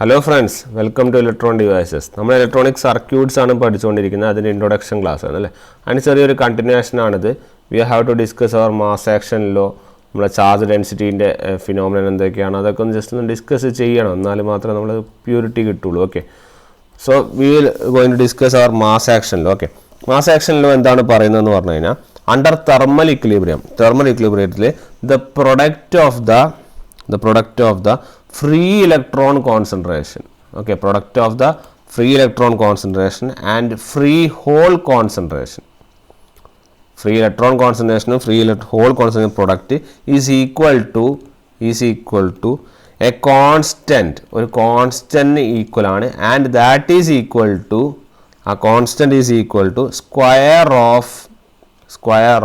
Hello friends, welcome to Electron Devices. നമ്മൾ electronic circuits ആണ് പഠിച്ചുകൊണ്ടിരിക്കുന്നത്. അതിന്റെ ഇൻട്രൊഡക്ഷൻ ക്ലാസ് ആണ് അല്ലേ. അതിന് ചെറിയൊരു കണ്ടിന്യൂവേഷൻ ആണിത്. We have to discuss our mass action law. നമ്മളെ ചാർജ് ഡെൻസിറ്റിന്റെ ഫിനോമിനൻ എന്തൊക്കെയാണ് അതൊക്കെ ഒന്ന് ജസ്റ്റ് ഒന്ന് ഡിസ്കസ് ചെയ്യണം. എന്നാൽ മാത്രമേ നമ്മൾ പ്യൂരിറ്റി കിട്ടുള്ളൂ. Okay. So we will going to discuss our mass action law. Okay. Mass action law എന്താണ് പറയുന്നതെന്ന് പറഞ്ഞു കഴിഞ്ഞാൽ under thermal equilibrium the product of the free electron concentration, okay, product of the free electron concentration and free hole concentration, free electron concentration and free hole concentration product is equal to a constant, or constant equal aanu, and that is equal to a constant is equal to square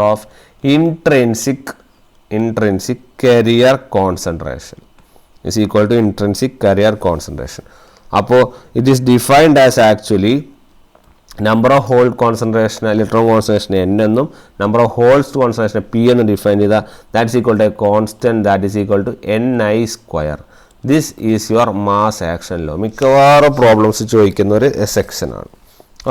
of intrinsic carrier concentration is equal to intrinsic carrier concentration. Appo it is defined as actually number of hole concentration, electron concentration n ennum, number of holes to concentration p ennu define cheyda, that is equal to a constant that is equal to ni square. This is your mass action law. മിക്കവാറും problems ചോദിക്കുന്ന ഒരു section ആണ്.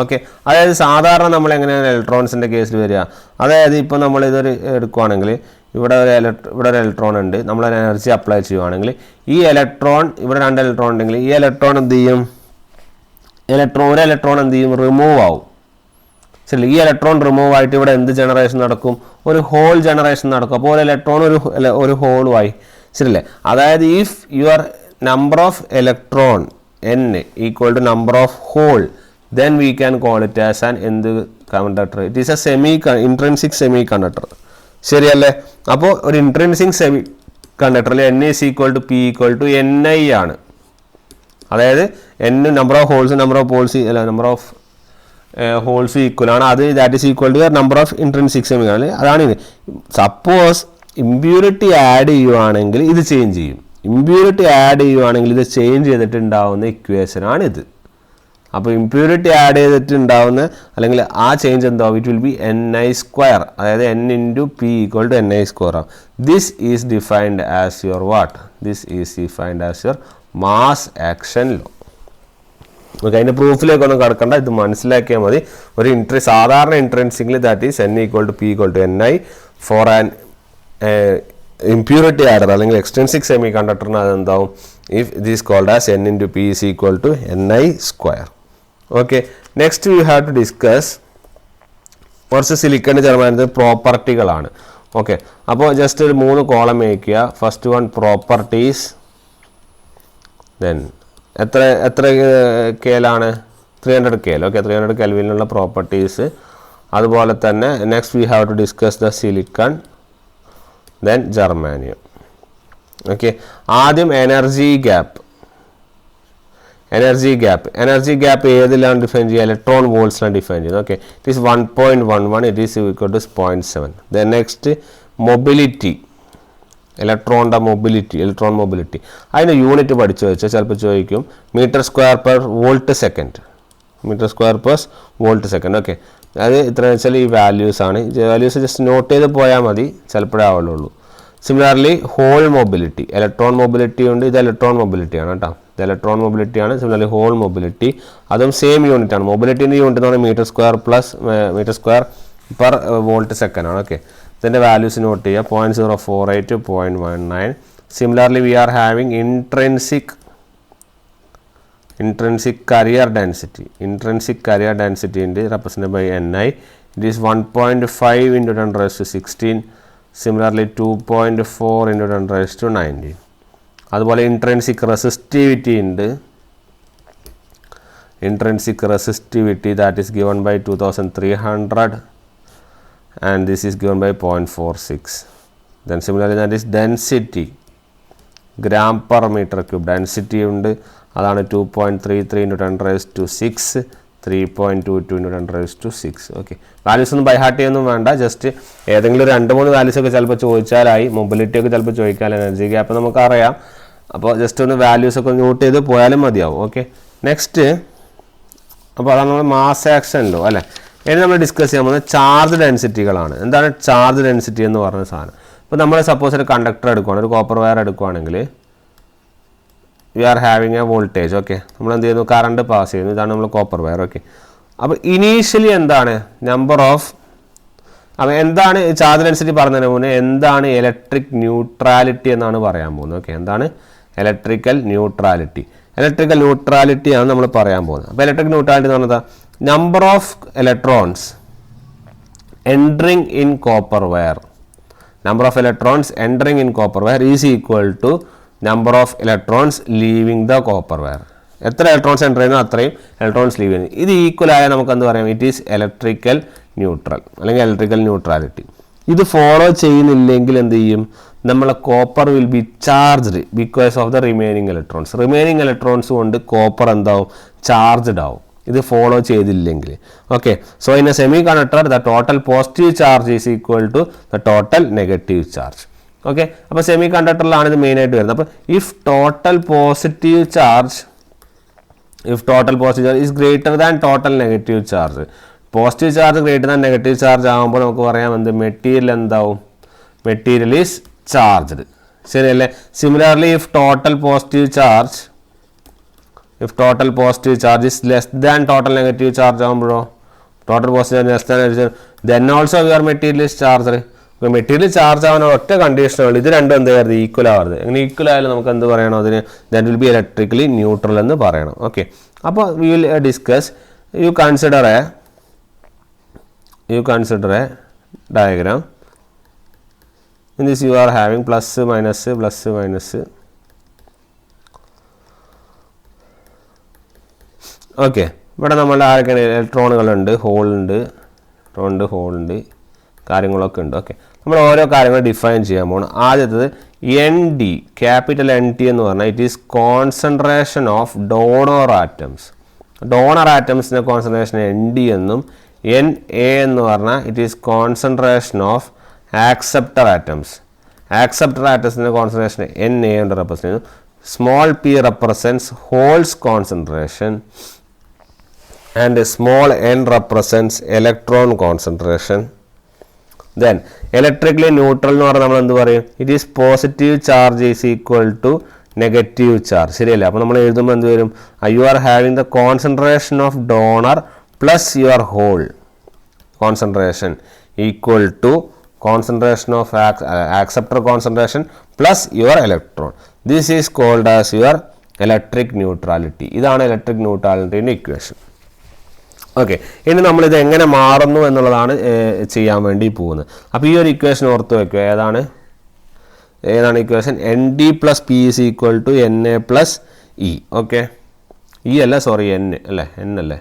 Okay, അതായത് സാധാരണ നമ്മൾ എങ്ങനെയാണ് ഇലക്ട്രോൺസിൻ്റെ കേസിൽ വരിക, അതായത് ഇപ്പോൾ നമ്മൾ ഇതൊരു എടുക്കുകയാണെങ്കിൽ ഇവിടെ ഒരു ഇലക്ട്രോൺ ഉണ്ട്, നമ്മൾ എനർജി അപ്ലൈ ചെയ്യുകയാണെങ്കിൽ ഈ ഇലക്ട്രോൺ, ഇവിടെ രണ്ട് ഇലക്ട്രോൺ ഉണ്ടെങ്കിൽ ഈ ഇലക്ട്രോൺ എന്ത് ചെയ്യും, ഒരു ഇലക്ട്രോൺ എന്ത് ചെയ്യും, റിമൂവ് ആവും. ശരി, ഈ ഇലക്ട്രോൺ റിമൂവ് ആയിട്ട് ഇവിടെ എന്ത് ജനറേഷൻ നടക്കും, ഒരു ഹോൾ ജനറേഷൻ നടക്കും. അപ്പോൾ ഒരു ഇലക്ട്രോൺ ഒരു ഹോളുമായി, ശരിയല്ലേ. അതായത് if your number of electron n equal to number of hole, then we can call it as an conductor. It is a intrinsic semiconductor. ശരിയല്ലേ. അപ്പോൾ ഒരു ഇൻട്രിൻസിക് സെമി കണ്ടക്ടറിൽ n is equal to p equal to ni ആണ്. അതായത് n number of holes number of holes equal ആണ്. അത് that is equal to number of intrinsic semiconductor. അതാണ് ഇത്. സപ്പോസ് ഇമ്പ്യൂരിറ്റി ആഡ് ചെയ്യുവാണെങ്കിൽ ഇത് ചേഞ്ച് ചെയ്യും. ഇമ്പ്യൂരിറ്റി ആഡ് ചെയ്യുവാണെങ്കിൽ ഇത് ചേഞ്ച് ചെയ്തിട്ടുണ്ടാവുന്ന ഇക്വേഷനാണ് ഇത്. അപ്പോൾ ഇമ്പ്യൂരിറ്റി ആഡ് ചെയ്തിട്ടുണ്ടാവുന്ന അല്ലെങ്കിൽ ആ ചേഞ്ച് എന്താവും, it will be ni square, അതായത് n into P equal to ni square ആവും. This is defined as your what, this is defined as your mass action law. Okay, അതിൻ്റെ പ്രൂഫിലേക്കൊന്നും കിടക്കണ്ട, ഇത് മനസ്സിലാക്കിയാൽ മതി. ഒരു സാധാരണ intrinsically that is n equal to P equal to ni. For an impurity adder അല്ലെങ്കിൽ എക്സ്റ്റൻസിക് സെമി കണ്ടക്ടറിന് അതെന്താവും, if this called as n into P is equal to ni square. Okay, next we have to discuss കുറച്ച് സിലിക്കണിൻ്റെ ചെറുമാനത്തെ പ്രോപ്പർട്ടികളാണ്. Okay, അപ്പോൾ just ഒരു 3 column വയ്ക്കുക. First one properties, then എത്ര കെയിലാണ്, 300 കെയിൽ. ഓക്കെ, 300 കെൽവിനുള്ള പ്രോപ്പർട്ടീസ്. അതുപോലെ തന്നെ next we have to discuss the silicon, then germanium. Okay, ആദ്യം എനർജി ഗ്യാപ്പ് ഏതിലാണ് ഡിഫൈൻ ചെയ്യുക, ഇലക്ട്രോൺ വോൾട്സിലാണ് ഡിഫൈൻ ചെയ്യുന്നത്. Okay, it is 1.11, it is equal to 0.7. Then next mobility, electron mobility അതിൻ്റെ യൂണിറ്റ് പഠിച്ചു വെച്ചാൽ ചിലപ്പോൾ ചോദിക്കും, metre square per volt second. Okay, അത് ഇത്ര വെച്ചാൽ ഈ വാല്യൂസ് ആണ്. വാല്യൂസ് ജസ്റ്റ് നോട്ട് ചെയ്ത് പോയാൽ മതി, ചിലപ്പോഴേ ആവുള്ളൂ. Similarly hole mobility, electron mobility ഉണ്ട്, ഇത് ഇലക്ട്രോൺ മൊബിലിറ്റിയാണ് കേട്ടോ, ഇത് ഇലക്ട്രോൺ മൊബിലിറ്റിയാണ്. സിമിലർലി ഹോൾ മൊബിലിറ്റി അതും സെയിം യൂണിറ്റ് ആണ്. മൊബിലിറ്റിൻ്റെ യൂണിറ്റ് എന്ന് പറഞ്ഞാൽ metre square per volt second ആണ്. ഓക്കെ, ഇതിൻ്റെ വാല്യൂസ് നോട്ട് ചെയ്യുക, 0.048 0.19. Similarly we are having intrinsic carrier density is represented by ni. It is 1.5 into 10 raised to 16. Similarly 2.4 into 10 raised to 19. അതുപോലെ intrinsic resistivity ഉണ്ട്. That is given by 2300 and this is given by 0.46. Then similarly that is density, gram per meter cube density ഉണ്ട്, അതാണ് 2.33 into 10 raised to 6, 3.22 into 10 raised to 6. Okay, values ഒന്നും by heart ചെയ്യൊന്നും വേണ്ട, just ഏതെങ്കിലും 2-3 values ഒക്കെ ചിലപ്പോൾ ചോദിച്ചാലായി. Mobility ഒക്കെ ചിലപ്പോൾ ചോദിക്കാൻ, എനർജി ഗ്യാപ്പ് നമുക്കറിയാം. അപ്പോൾ ജസ്റ്റ് ഒന്ന് വാല്യൂസ് ഒക്കെ നോട്ട് ചെയ്ത് പോയാലും മതിയാവും. ഓക്കെ, നെക്സ്റ്റ് അപ്പോൾ അതാണ് നമ്മൾ മാസ് ആക്ഷൻ ലോ അല്ലേ. ഇനി നമ്മൾ ഡിസ്കസ് ചെയ്യാൻ പോകുന്നത് ചാർജ് ഡെൻസിറ്റികളാണ്. എന്താണ് ചാർജ് ഡെൻസിറ്റി എന്ന് പറഞ്ഞ സാധനം? ഇപ്പോൾ നമ്മൾ സപ്പോസ് ഒരു കണ്ടക്ടർ എടുക്കുകയാണ്, ഒരു കോപ്പർ വയർ എടുക്കുകയാണെങ്കിൽ we are having a voltage. Okay, നമ്മൾ എന്ത് ചെയ്യുന്നു, കറണ്ട് പാസ് ചെയ്യുന്നു. ഇതാണ് നമ്മൾ കോപ്പർ വയർ. ഓക്കെ, അപ്പോൾ ഇനീഷ്യലി എന്താണ് നമ്പർ ഓഫ്, അപ്പോൾ എന്താണ് ചാർജ് ഡെൻസിറ്റി പറഞ്ഞതിന് മുന്നേ എന്താണ് ഇലക്ട്രിക് ന്യൂട്രാലിറ്റി എന്നാണ് പറയാൻ പോകുന്നത്. ഓക്കെ, എന്താണ് ഇലക്ട്രിക്കൽ ന്യൂട്രാലിറ്റി? ഇലക്ട്രിക്കൽ ന്യൂട്രാലിറ്റി ആണ് നമ്മൾ പറയാൻ പോകുന്നത്. അപ്പോൾ ഇലക്ട്രിക് ന്യൂട്രാലിറ്റി എന്ന് പറഞ്ഞാൽ number of electrons entering in copper wire, number of electrons entering in copper wire is equal to number of electrons leaving the copper wire. എത്ര electrons enter ചെയ്യുന്നു അത്രയും ഇലക്ട്രോൺസ് ലീവ് ചെയ്യുന്നു. ഇത് ഈക്വൽ ആയാൽ നമുക്ക് എന്ത് പറയാം, ഇറ്റ് ഈസ് ഇലക്ട്രിക്കൽ ന്യൂട്രൽ അല്ലെങ്കിൽ ഇലക്ട്രിക്കൽ ന്യൂട്രാലിറ്റി. ഇത് ഫോളോ ചെയ്യുന്നില്ലെങ്കിൽ എന്ത് ചെയ്യും, നമ്മളെ copper will be charged because of the remaining electrons. Remaining electrons കൊണ്ട് കോപ്പർ എന്താവും, ചാർജ്ഡ് ആവും, ഇത് ഫോളോ ചെയ്തില്ലെങ്കിൽ. Okay, so in a semiconductor the total positive charge is equal to the total negative charge. Okay, അപ്പോൾ സെമി കണ്ടക്ടറിലാണ് ഇത് മെയിനായിട്ട് വരുന്നത്. അപ്പോൾ if total positive charge is greater than total negative charge, positive charge greater than negative charge ആകുമ്പോൾ നമുക്ക് പറയാം എന്ത്, മെറ്റീരിയൽ എന്താവും, മെറ്റീരിയൽ ഈസ് ചാർജ്ഡ്. ശരിയല്ലേ? Similarly if total positive charge is less than total negative charge ആകുമ്പോഴോ, total positive less than negative, then also your material is charged. Material charge ആവാൻ ഒറ്റ കണ്ടീഷനുള്ളൂ, ഇത് രണ്ടും എന്ത് ചെയ്യരുത്, ഈക്വൽ ആവരുത്. അങ്ങനെ ഈക്വൽ ആയാലും നമുക്ക് എന്ത് പറയണം, അതിന് that will be electrically neutral എന്ന് പറയണം. ഓക്കെ, അപ്പോൾ we will discuss, U consider A diagram. In this you are having plus minus. Okay, ഇവിടെ നമ്മൾ ആരൊക്കെയാണ്, ഇലക്ട്രോണുകളുണ്ട്, ഹോളുണ്ട്, കാര്യങ്ങളൊക്കെ ഉണ്ട്. ഓക്കെ, നമ്മൾ ഓരോ കാര്യങ്ങൾ ഡിഫൈൻ ചെയ്യാൻ പോകണം. ആദ്യത്തത് N D, capital N T എന്ന് പറഞ്ഞാൽ it is concentration of donor atoms. Donor ആറ്റംസിൻ്റെ കോൺസെൻട്രേഷൻ എൻ ഡി എന്നും, എൻ എ എന്ന് പറഞ്ഞാൽ it is concentration of acceptor atoms. Acceptor ആറ്റംസിൻ്റെ കോൺസെൻട്രേഷൻ എൻ എ കൊണ്ട് റെപ്രസെൻറ്റ് ചെയ്യുന്നു. Small P represents holes concentration and small n represents electron concentration. Then electrically neutral എന്ന് പറഞ്ഞാൽ നമ്മൾ എന്ത് പറയും, it is positive charge is equal to negative charge. ശരിയല്ലേ? അപ്പോൾ നമ്മൾ എഴുതുമ്പോൾ എന്ത് വരും, you are having the concentration of donor plus your hole concentration equal to concentration of acceptor concentration plus your electron. This is called as your electric neutrality. ഇതാണ് electric ന്യൂട്രാലിറ്റിൻ്റെ equation. Okay, ഇനി നമ്മളിത് എങ്ങനെ മാറുന്നു എന്നുള്ളതാണ് ചെയ്യാൻ വേണ്ടി പോകുന്നത്. അപ്പോൾ ഈ ഒരു ഇക്വേഷൻ ഓർത്ത് വയ്ക്കുക. ഏതാണ് equation? N D plus P is equal to N A plus E. Okay, E അല്ല, സോറി, എൻ അല്ലേ, എൻ അല്ലേ,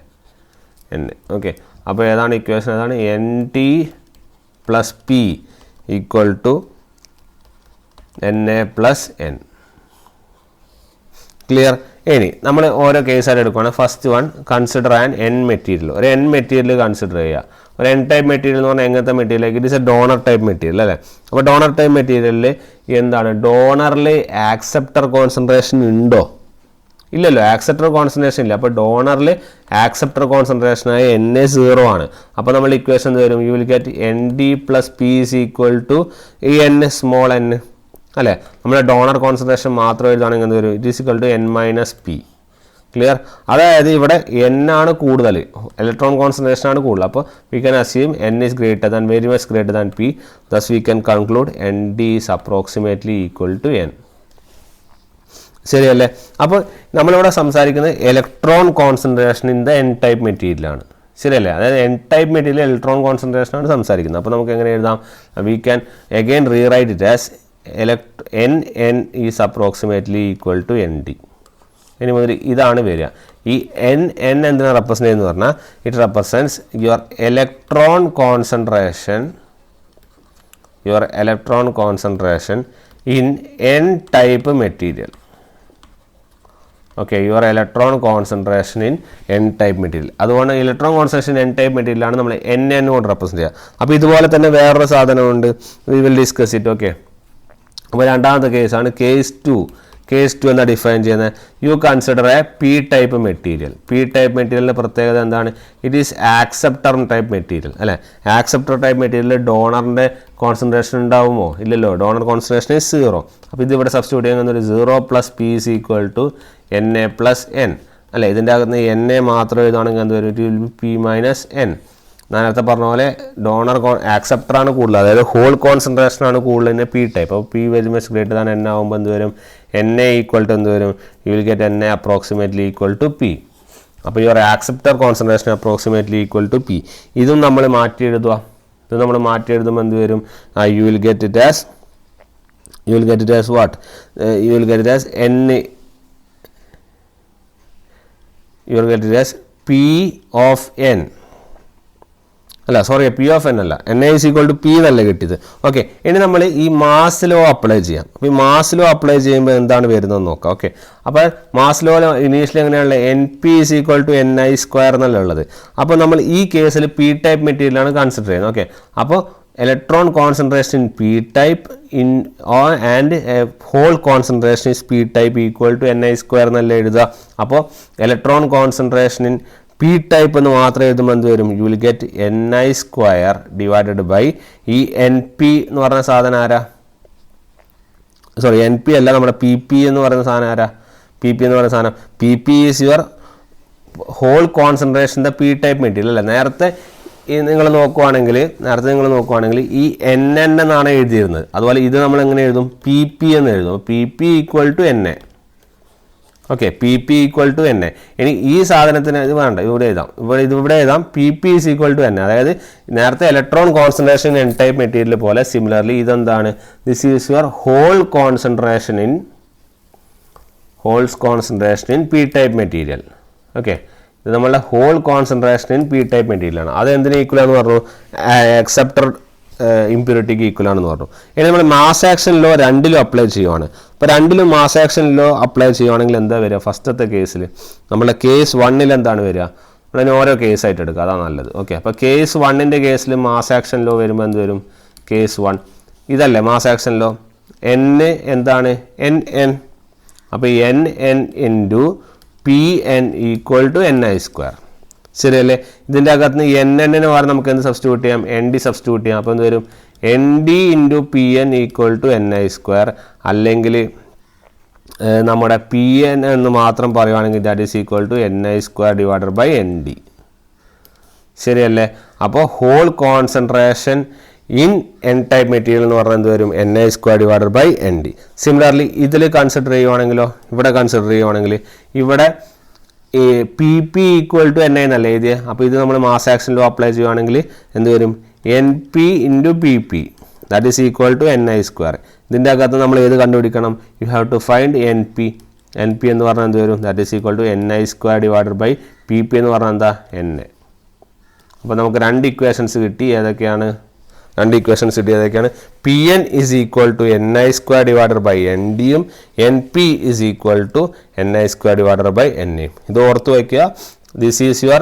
എൻ. ഓക്കെ, അപ്പോൾ ഏതാണ് ഇക്വേഷൻ? ഏതാണ്? N T plus P equal to N A plus N. Clear? ഇനി നമ്മൾ ഓരോ കേസായിട്ട് എടുക്കുകയാണ്. First one, consider an N material. ഒരു എൻ മെറ്റീരിയൽ കൺസിഡർ ചെയ്യുക. ഒരു എൻ ടൈപ്പ് മെറ്റീരിയൽ എന്ന് പറഞ്ഞാൽ എങ്ങനത്തെ material? It is a donor type material അല്ലേ? അപ്പോൾ ഡോണർ ടൈപ്പ് മെറ്റീരിയലിൽ എന്താണ്, ഡോണറിൽ ആക്സെപ്റ്റർ കോൺസെൻട്രേഷൻ ഉണ്ടോ? ഇല്ലല്ലോ, ആക്സെപ്റ്റർ കോൺസെൻട്രേഷൻ ഇല്ല. അപ്പോൾ ഡോണറിൽ ആക്സെപ്റ്റർ കോൺസെൻട്രേഷനായ എൻ എ 0 ആണ്. അപ്പോൾ നമ്മൾ ഇക്വേഷൻ എന്ത് വരും, you will get N D plus P is equal to ഈ എൻ സ്മോൾ എൻ അല്ലേ? നമ്മുടെ ഡോണർ കോൺസെൻട്രേഷൻ മാത്രം എഴുതുകയാണെങ്കിൽ എന്ത് വരും, it is equal to N minus P. Clear? അതായത് ഇവിടെ എൻ ആണ് കൂടുതൽ, ഇലക്ട്രോൺ കോൺസെൻട്രേഷൻ ആണ് കൂടുതൽ. അപ്പോൾ we can assume N is greater than, very much greater than P. Thus we can conclude N D is approximately equal to N. ശരിയല്ലേ? അപ്പോൾ നമ്മളിവിടെ സംസാരിക്കുന്നത് electron concentration in the N type മെറ്റീരിയലാണ്. ശരിയല്ലേ? അതായത് N type material electron concentration ആണ് സംസാരിക്കുന്നത്. അപ്പോൾ നമുക്ക് എങ്ങനെ എഴുതാം, we can again rewrite it as n is approximately equal to N D. ഇനി മുതൽ ഇതാണ് വരിക. ഈ എൻ എന്തിനാണ് റെപ്രസെൻ്റ് ചെയ്യുന്നത് പറഞ്ഞാൽ, it represents your electron concentration in N type material. Okay, your electron concentration in N type material. അതുകൊണ്ട് electron concentration N type മെറ്റീരിയലാണ് നമ്മൾ എൻ കൊണ്ട് റെപ്രസെൻറ്റ് ചെയ്യുക. അപ്പോൾ ഇതുപോലെ തന്നെ വേറൊരു സാധനമുണ്ട്, we will discuss it. Okay, അപ്പോൾ രണ്ടാമത്തെ കേസാണ് കേസ് 2. കേസ് 2 എന്നാ ഡിഫൈൻ ചെയ്യുന്നത്? You consider a P type material. P type മെറ്റീരിയലിൻ്റെ പ്രത്യേകത എന്താണ്? It is acceptor type material അല്ലേ. ആക്സെപ്റ്റർ ടൈപ്പ് മെറ്റീരിയൽ ഡോണറിൻ്റെ കോൺസെൻട്രേഷൻ ഉണ്ടാവുമോ? ഇല്ലല്ലോ. Donor concentration is 0. അപ്പോൾ ഇത് ഇവിടെ സബ്സ്റ്റിറ്റ്യൂട്ട് ചെയ്യുന്ന ഒരു 0 + P is equal to Na + N അല്ലേ. ഇതിൻ്റെ അകത്ത് Na മാത്രം എഴുതുകയാണെങ്കിൽ എന്ത് വരും? It will be P - N. ഞാൻ നേരത്തെ പറഞ്ഞ പോലെ ഡോണർ ആക്സെപ്റ്ററാണ് കൂടുതൽ, അതായത് ഹോൾ കോൺസെൻട്രേഷൻ ആണ് കൂടുതൽ തന്നെ പി ടൈപ്പ്. അപ്പോൾ P very much greater than N ആകുമ്പോൾ എന്ത് വരും? Na ഈക്വൽ ടു എന്ത് വരും? You will get Na approximately equal to P. അപ്പോൾ your acceptor concentration approximately equal to P. ഇതും നമ്മൾ മാറ്റി എഴുതുക. ഇത് നമ്മൾ മാറ്റി എഴുതുമ്പോൾ എന്ത് വരും? You will get it as what? U will get it as N. U will get it as P of N അല്ല, സോറി, P of N അല്ല, Na is equal to P എന്നല്ല കിട്ടിയത്. ഓക്കെ, ഇനി നമ്മൾ ഈ മാസ് ലോ അപ്ലൈ ചെയ്യാം. അപ്പോൾ ഈ മാസ് ലോ അപ്ലൈ ചെയ്യുമ്പോൾ എന്താണ് വരുന്നതെന്ന് നോക്കാം. ഓക്കെ, അപ്പോൾ മാസ് ലോ ഇനീഷ്യലി എങ്ങനെയാണുള്ളത്? NP is equal to Ni² എന്നല്ല ഉള്ളത്. അപ്പോൾ നമ്മൾ ഈ കേസിൽ പി ടൈപ്പ് മെറ്റീരിയലാണ് കൺസിഡർ ചെയ്യുന്നത്. ഓക്കെ, അപ്പോൾ electron concentration in P type and hole concentration is P type equal to Ni² എന്നല്ല എഴുതുക. അപ്പോൾ electron concentration in P type എന്ന് മാത്രം എഴുതുമ്പോൾ എന്ത് വരും? You will get Ni² divided by ഈ NP എന്ന് പറഞ്ഞ സാധനം ആരാ? സോറി, NP അല്ല, നമ്മുടെ PP എന്ന് പറയുന്ന സാധനം ആരാ? PP എന്ന് പറയുന്ന സാധനം PP is your hole concentration the P type material അല്ലേ. നേരത്തെ നിങ്ങൾ നോക്കുവാണെങ്കിൽ ഈ NN എന്നാണ് എഴുതിയിരുന്നത്. അതുപോലെ ഇത് നമ്മൾ എങ്ങനെ എഴുതും? PP എന്ന് എഴുതും. PP equal to Na. ഓക്കെ, PP ഈക്വൽ ടു Na. ഇനി ഈ സാധനത്തിന് ഇത് വേണ്ട, ഇവിടെ എഴുതാം. ഇവിടെ എഴുതാം PP is equal to Na. അതായത് നേരത്തെ electron concentration N type material പോലെ സിമിലർലി ഇതെന്താണ്? This is your hole concentration in P type material. Okay, ഇത് നമ്മളുടെ hole concentration in P type മെറ്റീരിയലാണ്. അത് എന്തിന് ഈക്വലാന്ന് പറഞ്ഞു? അക്സെപ്റ്റർ ഇമ്പ്യൂരിറ്റിക്ക് ഈക്വൽ ആണെന്ന് പറഞ്ഞു. ഇനി നമ്മൾ മാസ് ആക്ഷൻ ലോ രണ്ടിലും അപ്ലൈ ചെയ്യുവാണ്. അപ്പോൾ രണ്ടിലും മാസ് ആക്ഷൻ ലോ അപ്ലൈ ചെയ്യുവാണെങ്കിൽ എന്താ വരിക? ഫസ്റ്റത്തെ കേസിൽ നമ്മുടെ കേസ് 1 എന്താണ് വരിക? നമ്മളതിന് ഓരോ കേസായിട്ട് എടുക്കുക, അതാണ് നല്ലത്. ഓക്കെ, അപ്പോൾ കേസ് 1 കേസിൽ മാസ് ആക്ഷൻ ലോ വരുമ്പോൾ എന്ത് വരും? കേസ് 1 ഇതല്ലേ മാസ് ആക്ഷൻ ലോ. N എന്താണ്? NN. അപ്പോൾ NN into Pn equal to Ni². ശരിയല്ലേ? ഇതിൻ്റെ അകത്ത് നിന്ന് NN പറഞ്ഞാൽ നമുക്ക് എന്ത് സബ്സ്റ്റിറ്റ്യൂട്ട് ചെയ്യാം? ND സബ്സ്റ്റിറ്റ്യൂട്ട് ചെയ്യാം. അപ്പോൾ എന്ത് വരും? ND into Pn equal to Ni². അല്ലെങ്കിൽ നമ്മുടെ Pn എന്ന് മാത്രം പറയുവാണെങ്കിൽ that is equal to Ni² divided by ND. ശരിയല്ലേ? അപ്പോൾ hole concentration in N type material എന്ന് പറഞ്ഞാൽ എന്ത് വരും? Ni² divided by ND. Similarly ഇതിൽ കൺസിഡർ ചെയ്യുവാണെങ്കിലോ, ഇവിടെ ഈ PP ഈക്വൽ ടു Na എന്നല്ല എഴുതിയത്. അപ്പോൾ ഇത് നമ്മൾ മാസ് ആക്ഷൻ ലോ അപ്ലൈ ചെയ്യുവാണെങ്കിൽ എന്ത് വരും? NP into PP that is equal to Ni². ഇതിൻ്റെ അകത്ത് നമ്മൾ ഏത് കണ്ടുപിടിക്കണം? You have to find NP. NP എന്ന് പറഞ്ഞാൽ എന്ത് വരും? That is equal to Ni² divided by PP എന്ന് പറഞ്ഞാൽ എന്താ? Na. അപ്പോൾ നമുക്ക് രണ്ട് ഇക്വേഷൻസ് കിട്ടി. ഏതൊക്കെയാണ്? Pn is equal to Ni² divided by ND-യും NP is equal to Ni² divided by Na-യും. ഇത് ഓർത്ത് വയ്ക്കുക. ദിസ് ഈസ് യുവർ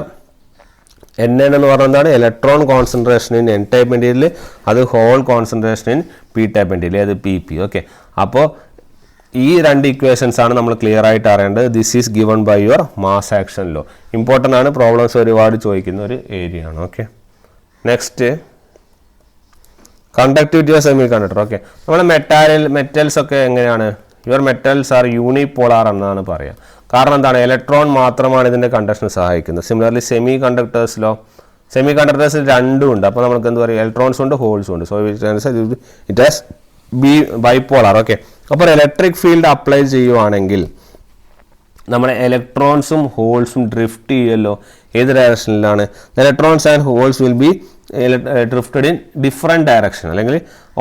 NN എന്ന് പറഞ്ഞാൽ എന്താണ്? Electron concentration in N type material, അത് hole concentration in P type material, അത് PP. ഓക്കെ, അപ്പോൾ ഈ രണ്ട് ഇക്വേഷൻസ് ആണ് നമ്മൾ ക്ലിയർ ആയിട്ട് അറിയേണ്ടത്. This is given by your mass action law. Important ആണ്, പ്രോബ്ലംസ് ഒരുപാട് ചോദിക്കുന്ന ഒരു ഏരിയ ആണ്. Okay, next conductivity of semi conductor. Okay, നമ്മൾ മെറ്റൽസ് ഒക്കെ എങ്ങനെയാണ്? യുവർ മെറ്റൽസ് ആർ യൂണിപോളാർ എന്നാണ് പറയുക. കാരണം എന്താണ്? ഇലക്ട്രോൺ മാത്രമാണ് ഇതിൻ്റെ കണ്ടക്ഷന് സഹായിക്കുന്നത്. സിമിലർലി സെമി കണ്ടക്ടേഴ്സിൽ രണ്ടും ഉണ്ട്. അപ്പോൾ നമുക്ക് എന്ത് പറയും? ഇലക്ട്രോൺസും ഉണ്ട്, ഹോൾസും ഉണ്ട്. So it has be bipolar. Okay, അപ്പോൾ ഇലക്ട്രിക് ഫീൽഡ് അപ്ലൈ ചെയ്യുവാണെങ്കിൽ നമ്മുടെ ഇലക്ട്രോൺസും ഹോൾസും ഡ്രിഫ്റ്റ് ചെയ്യുമല്ലോ. ഏത് ഡയറക്ഷനിലാണ്? Electrons and holes will be drifted in different direction, അല്ലെങ്കിൽ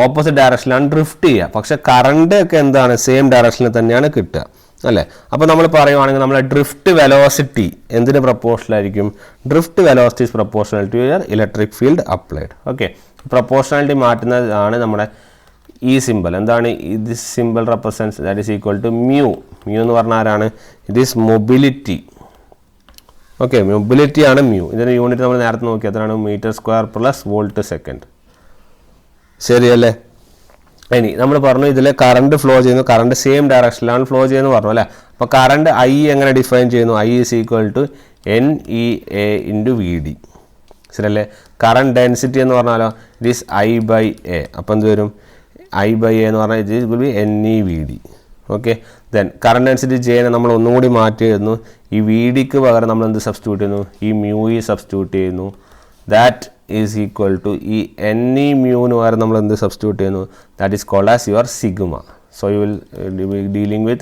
ഓപ്പോസിറ്റ് ഡയറക്ഷനിലാണ് ഡ്രിഫ്റ്റ് ചെയ്യുക. പക്ഷെ കറണ്ട് ഒക്കെ എന്താണ്? സെയിം ഡയറക്ഷനിൽ തന്നെയാണ് കിട്ടുക, അല്ലേ? അപ്പോൾ നമ്മൾ പറയുവാണെങ്കിൽ നമ്മളെ ഡ്രിഫ്റ്റ് വെലോസിറ്റി എന്തിന് പ്രപ്പോർഷണലായിരിക്കും? Drift velocity is proportional to your electric field applied. Okay, proportionality മാറ്റുന്നതാണ് നമ്മുടെ ഈ സിമ്പിൾ. എന്താണ് ഇത്? Simple represents that is equal to mu. Mu എന്ന് പറഞ്ഞാൽ ആരാണ്? It is mobility. Okay, mobility ആണ് മ്യൂ. ഇതിൻ്റെ യൂണിറ്റ് നമ്മൾ നേരത്തെ നോക്കി, അത്രയാണ് metre square plus volt second. ശരിയല്ലേ? ഇനി നമ്മൾ പറഞ്ഞു ഇതിൽ കറണ്ട് ഫ്ലോ ചെയ്യുന്നു, കറണ്ട് സെയിം ഡയറക്ഷനിലാണ് ഫ്ലോ ചെയ്യുന്നു പറഞ്ഞു അല്ലേ. അപ്പോൾ കറണ്ട് ഐ എങ്ങനെ ഡിഫൈൻ ചെയ്യുന്നു? I is equal to NEA into VD. ശരിയല്ലേ. കറണ്ട് ഡെൻസിറ്റി എന്ന് പറഞ്ഞാലോ ഇറ്റ് ഈസ് I/A. അപ്പോൾ എന്ത് വരും? I/A എന്ന് പറഞ്ഞാൽ ഇത് will be NEVD. Okay. Then current density ജെനെ നമ്മൾ ഒന്നും കൂടി മാറ്റി എഴുതുന്നു. ഈ VDക്ക് പകരം നമ്മൾ എന്ത് സബ്സ്റ്റിറ്റ്യൂട്ട് ചെയ്യുന്നു? ഈ μE സബ്സ്റ്റിറ്റ്യൂട്ട് ചെയ്യുന്നു. ദാറ്റ് ഈസ് ഈക്വൽ ടു ഈ NE മ്യൂന്ന് പകരം നമ്മൾ എന്ത് സബ്സ്റ്റിറ്റ്യൂട്ട് ചെയ്യുന്നു? That is called as your sigma. So you will be dealing with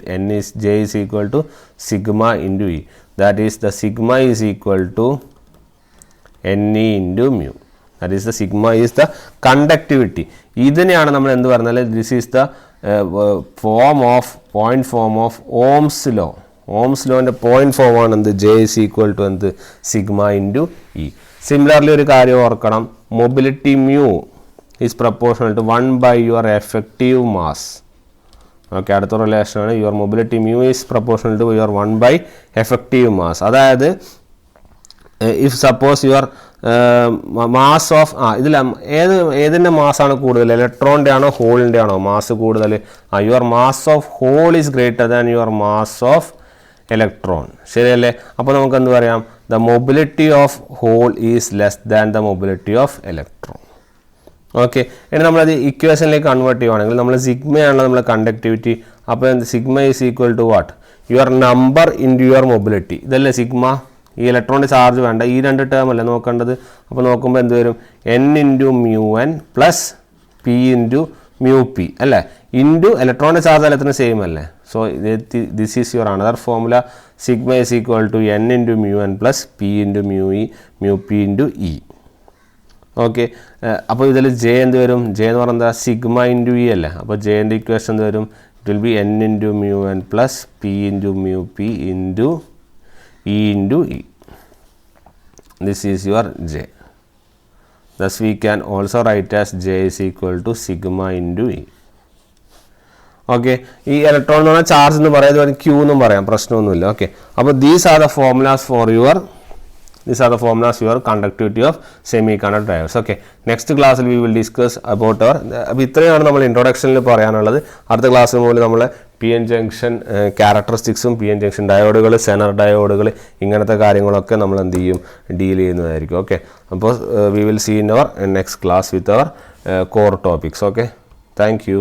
J is equal to sigma into E. That is the sigma is equal to NE into mu. That is the sigma is the conductivity. ഇതിനെയാണ് നമ്മൾ എന്ത് പറഞ്ഞാൽ this is the point form of Ohm's law. Ohm's law ന്റെ point form ആണ് എന്ത്? J is equal to എന്ത്? sigma into E. Similarly ഒരു കാര്യം ഓർക്കണം, mobility mu is proportional to 1 by your effective mass. ഓക്കെ. അടുത്ത റിലേഷൻ ആണ് your mobility mu is proportional to your 1 by effective mass. അതായത് if suppose your mass of ഇതിൽ ഏതിൻ്റെ മാസ്സാണ് കൂടുതൽ? ഇലക്ട്രോണിൻ്റെ ആണോ ഹോളിൻ്റെ ആണോ മാസ് കൂടുതൽ? Your mass of hole is greater than your mass of electron. ശരിയല്ലേ. അപ്പോൾ നമുക്ക് എന്ത് പറയാം? The mobility of hole is less than the mobility of electron. Okay. ഇനി നമ്മളത് ഇക്വേഷനിലേക്ക് കൺവേർട്ട് ചെയ്യുവാണെങ്കിൽ നമ്മൾ സിഗ്മയാണല്ലോ നമ്മൾ കണ്ടക്ടിവിറ്റി. അപ്പോൾ sigma is equal to what? Your number into your mobility. ഇതല്ലേ സിഗ്മ? ഈ ഇലക്ട്രോണിൻ്റെ ചാർജ് വേണ്ട, ഈ രണ്ട് ടേം അല്ലേ നോക്കേണ്ടത്. അപ്പോൾ നോക്കുമ്പോൾ എന്ത് വരും? N into μN plus P into μP അല്ലേ. ഇൻറ്റു ഇലക്ട്രോണിൻ്റെ ചാർജ് എല്ലാത്തിനും സെയിം അല്ലേ. So this is your another formula. Sigma is equal to N into μN plus P into μE μP into E. ഓക്കെ. അപ്പോൾ ഇതിൽ ജെ എന്ത് വരും? ജെ എന്ന് പറയുന്നത് സിഗ്മ ഇൻറ്റു ഇ അല്ലേ. അപ്പോൾ ജെൻ്റെ ഇക്വേഷൻ എന്ത് വരും? It will be N into μN plus P into μP into E into E. This is your J. Thus we can also write as J is equal to sigma into E. Okay. ഈ electron എന്ന് പറഞ്ഞാൽ charge എന്ന് പറയുന്നത് Q എന്നും പറയാം, പ്രശ്നമൊന്നുമില്ല. Okay. അപ്പോൾ these are the formulas for your These are the formulas for your conductivity of semiconductor diodes. Okay. Next class we will discuss about our അപ്പോൾ ഇത്രയാണ് നമ്മൾ ഇൻട്രൊഡക്ഷനിൽ പറയാനുള്ളത്. അടുത്ത ക്ലാസ്സിൽ മുതൽ നമ്മൾ PN ജംഗ്ഷൻ ക്യാരക്ടറിസ്റ്റിക്സും PN ജംഗ്ഷൻ ഡയോഡുകൾ, സെനർ ഡയോഡുകൾ, ഇങ്ങനത്തെ കാര്യങ്ങളൊക്കെ നമ്മൾ എന്ത് ചെയ്യും? ഡീൽ ചെയ്യുന്നതായിരിക്കും. ഓക്കെ. അപ്പോൾ we will see in our next class with our core topics. Okay. Thank you.